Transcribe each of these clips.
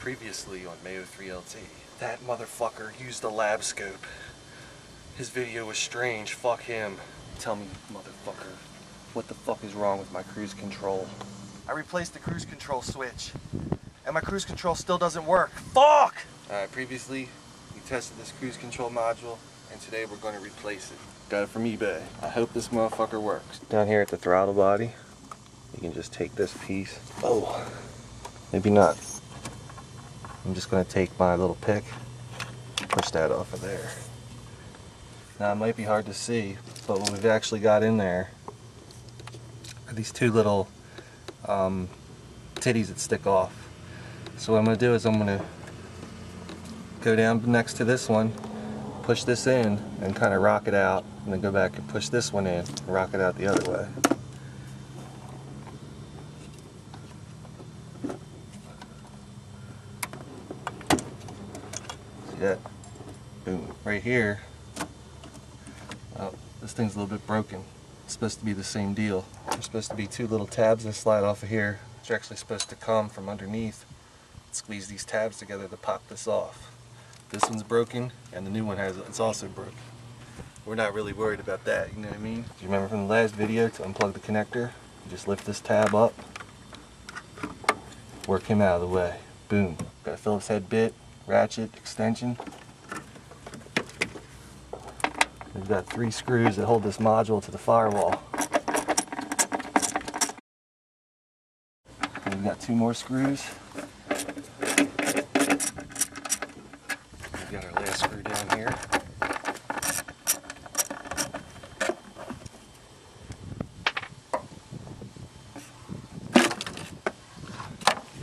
Previously on Mayo 3LT. That motherfucker used a lab scope. His video was strange. Fuck him. Tell me, motherfucker, what the fuck is wrong with my cruise control? I replaced the cruise control switch, and my cruise control still doesn't work. Fuck! Previously, we tested this cruise control module, and today we're going to replace it. Got it from eBay. I hope this motherfucker works. Down here at the throttle body, you can just take this piece. Oh, maybe not. I'm just going to take my little pick, push that off of there. Now it might be hard to see, but what we've actually got in there are these two little titties that stick off. So what I'm going to do is I'm going to go down next to this one, push this in, and kind of rock it out, and then go back and push this one in, and rock it out the other way. That, boom, right here. Oh, this thing's a little bit broken. It's supposed to be the same deal. There's supposed to be two little tabs that slide off of here, which are actually supposed to come from underneath. Squeeze these tabs together to pop this off. This one's broken, and the new one it's also broken. We're not really worried about that, you know what I mean? Do you remember from the last video, to unplug the connector, you just lift this tab up, work him out of the way. Boom. Got a Phillips head bit, ratchet, extension. We've got 3 screws that hold this module to the firewall. And we've got 2 more screws. We've got our last screw down here.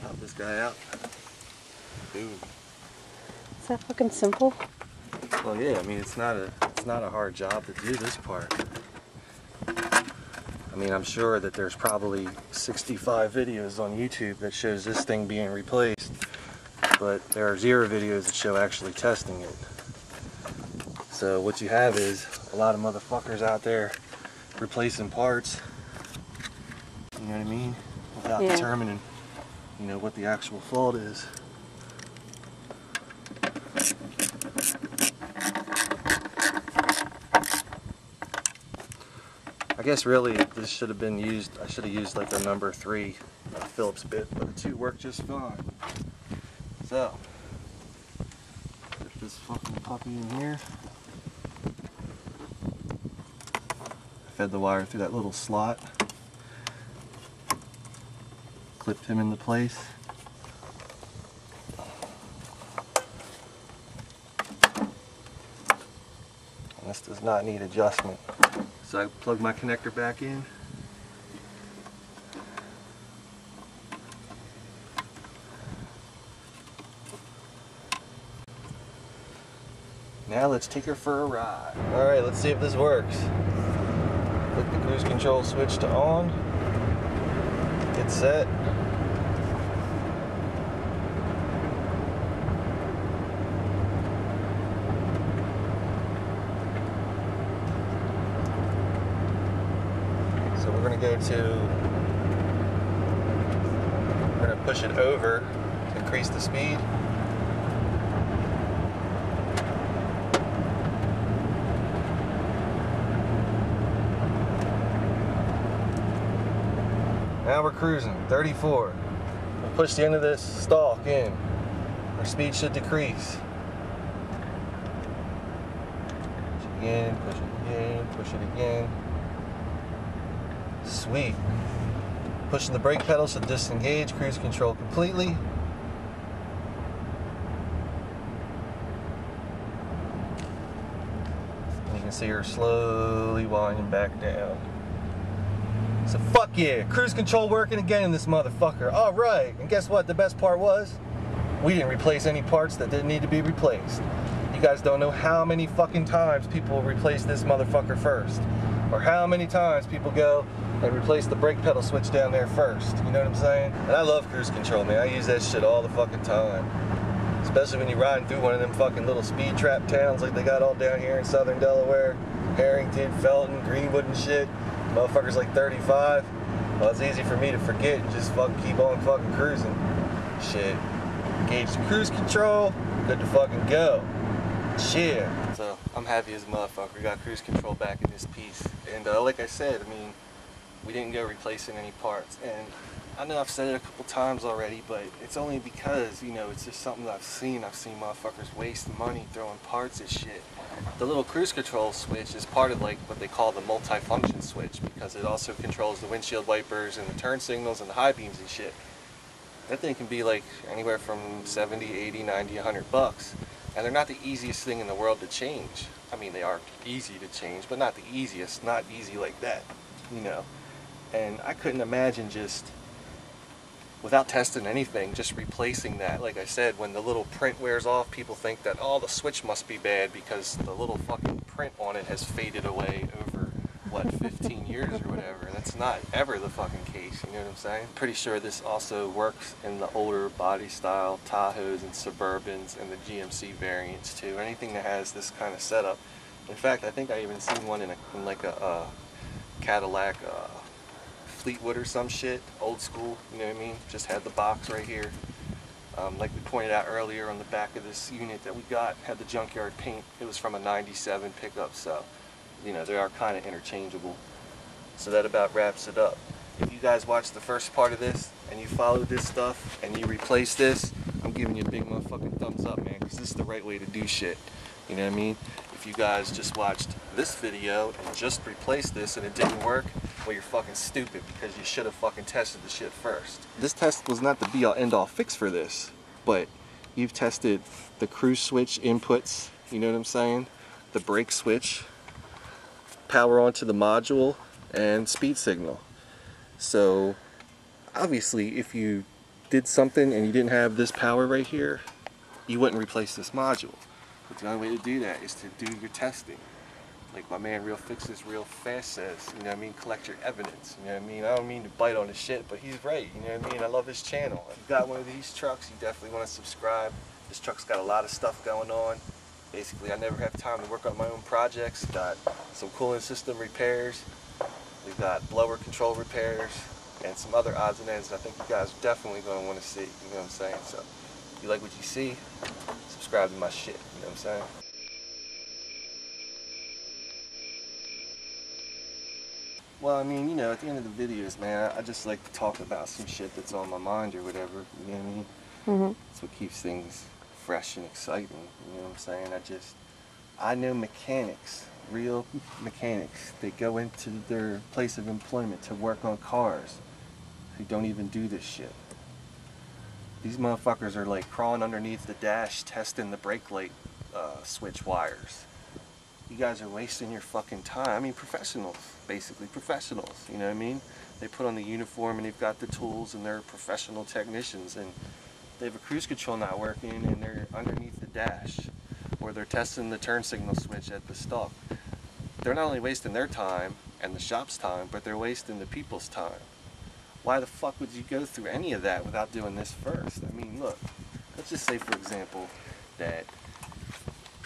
Pop this guy out. Boom. Is that fucking simple? Well, yeah, I mean, it's not a hard job to do this part. I mean, I'm sure that there's probably 65 videos on YouTube that shows this thing being replaced, but there are 0 videos that show actually testing it. So what you have is a lot of motherfuckers out there replacing parts, you know what I mean, without determining, you know, what the actual fault is. I guess really this should have been used, I should have used like a number 3 Phillips bit, but the 2 work just fine. So, put this fucking puppy in here. Fed the wire through that little slot. Clipped him into place. And this does not need adjustment. So I plug my connector back in. Now let's take her for a ride. Alright, let's see if this works. Put the cruise control switch to on. Get set. So we're going to go to, we're going to push it over to increase the speed. Now we're cruising, 34. We'll push the end of this stalk in. Our speed should decrease. Push it again, push it again, push it again. Sweet. Pushing the brake pedal should disengage cruise control completely. And you can see her slowly winding back down. So fuck yeah, cruise control working again in this motherfucker. Alright, and guess what the best part was? We didn't replace any parts that didn't need to be replaced. You guys don't know how many fucking times people replace this motherfucker first. Or how many times people go and replace the brake pedal switch down there first. You know what I'm saying? And I love cruise control, man. I use that shit all the fucking time. Especially when you're riding through one of them fucking little speed trap towns like they got all down here in southern Delaware. Harrington, Felton, Greenwood and shit. Motherfuckers like 35. Well, it's easy for me to forget and just fucking keep on fucking cruising. Shit. engage the cruise control, good to fucking go. Shit. So I'm happy as a motherfucker. We got cruise control back in this piece. And like I said, I mean, we didn't go replacing any parts. And I know I've said it a couple times already, but it's only because, you know, it's just something that I've seen. I've seen motherfuckers waste money throwing parts at shit. The little cruise control switch is part of like what they call the multi-function switch, because it also controls the windshield wipers and the turn signals and the high beams and shit. That thing can be like anywhere from 70, 80, 90, 100 bucks. And they're not the easiest thing in the world to change. I mean, they are easy to change, but not the easiest, not easy like that, you know. And I couldn't imagine just, without testing anything, just replacing that. Like I said, when the little print wears off, people think that, oh, the switch must be bad because the little fucking print on it has faded away over, what, 15 years or whatever. That's not ever the fucking case, you know what I'm saying? Pretty sure this also works in the older body style Tahoes and Suburbans and the GMC variants too. Anything that has this kind of setup. In fact, I think I even seen one in like a Cadillac Fleetwood or some shit, old school, you know what I mean? Just had the box right here. Like we pointed out earlier, on the back of this unit that we got, had the junkyard paint. It was from a 97 pickup, so, you know, they are kind of interchangeable. So that about wraps it up. If you guys watched the first part of this, and you followed this stuff, and you replaced this, I'm giving you a big motherfucking thumbs up, man, because this is the right way to do shit. You know what I mean? If you guys just watched this video and just replaced this and it didn't work, well, you're fucking stupid, because you should have fucking tested the shit first. This test was not the be-all end-all fix for this, but you've tested the cruise switch inputs, you know what I'm saying? The brake switch, power onto the module, and speed signal. So obviously if you did something and you didn't have this power right here, you wouldn't replace this module. But the only way to do that is to do your testing. Like my man Real Fix This Real Fast says, you know what I mean, collect your evidence, you know what I mean? I don't mean to bite on his shit, but he's right, you know what I mean? I love his channel. If you've got one of these trucks, you definitely want to subscribe. This truck's got a lot of stuff going on. Basically, I never have time to work on my own projects. Got some cooling system repairs. We've got blower control repairs and some other odds and ends I think you guys are definitely going to want to see, you know what I'm saying? So, if you like what you see, subscribe to my shit, you know what I'm saying? Well, I mean, you know, at the end of the videos, man, I just like to talk about some shit that's on my mind or whatever, you know what I mean? Mm-hmm. That's what keeps things fresh and exciting, you know what I'm saying? I know mechanics, real mechanics, that go into their place of employment to work on cars who don't even do this shit. These motherfuckers are like crawling underneath the dash testing the brake light switch wires. You guys are wasting your fucking time. I mean, professionals, basically professionals, you know what I mean? They put on the uniform and they've got the tools and they're professional technicians, and they have a cruise control not working and they're underneath the dash, or they're testing the turn signal switch at the stop. They're not only wasting their time and the shop's time, but they're wasting the people's time. Why the fuck would you go through any of that without doing this first? I mean, look, let's just say, for example, that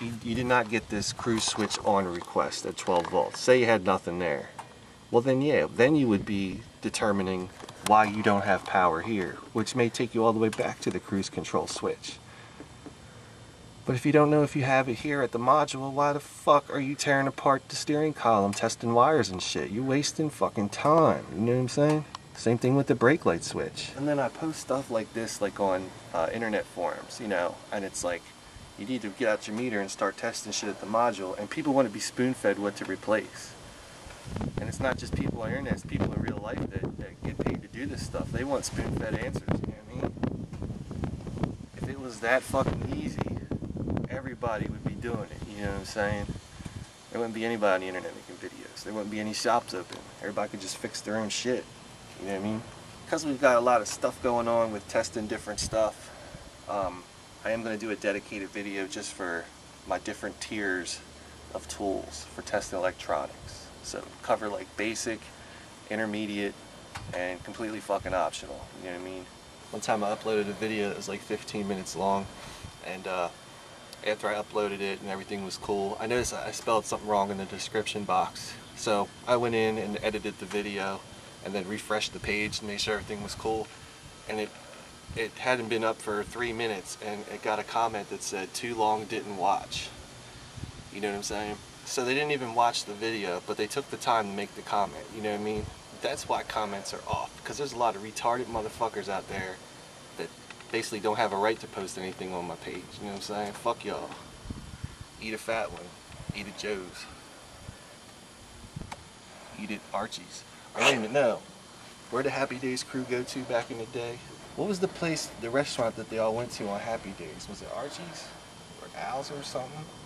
you did not get this cruise switch on request at 12 volts. Say you had nothing there. Well then, yeah, then you would be determining why you don't have power here, which may take you all the way back to the cruise control switch. But if you don't know if you have it here at the module, why the fuck are you tearing apart the steering column, testing wires and shit? You're wasting fucking time, you know what I'm saying? Same thing with the brake light switch. And then I post stuff like this, like on internet forums, you know, and it's like, you need to get out your meter and start testing shit at the module, and people want to be spoon-fed what to replace. And it's not just people on the internet, it's people in real life that get paid to do this stuff. They want spoon-fed answers, you know what I mean? If it was that fucking easy, everybody would be doing it, you know what I'm saying? There wouldn't be anybody on the internet making videos. There wouldn't be any shops open. Everybody could just fix their own shit, you know what I mean? Because we've got a lot of stuff going on with testing different stuff, I am going to do a dedicated video just for my different tiers of tools for testing electronics. So cover like basic, intermediate, and completely fucking optional, you know what I mean? One time I uploaded a video that was like 15 minutes long, and after I uploaded it and everything was cool, I noticed I spelled something wrong in the description box. So I went in and edited the video and then refreshed the page to make sure everything was cool, and it it hadn't been up for 3 minutes, and it got a comment that said, "Too long, didn't watch." You know what I'm saying? So they didn't even watch the video, but they took the time to make the comment. You know what I mean? That's why comments are off, because there's a lot of retarded motherfuckers out there that basically don't have a right to post anything on my page. You know what I'm saying? Fuck y'all. Eat a fat one. Eat a Joe's. Eat at Archie's. Or wait a minute, no. Where'd the Happy Days crew go to back in the day? What was the place, the restaurant that they all went to on Happy Days? Was it Archie's? Or Al's or something?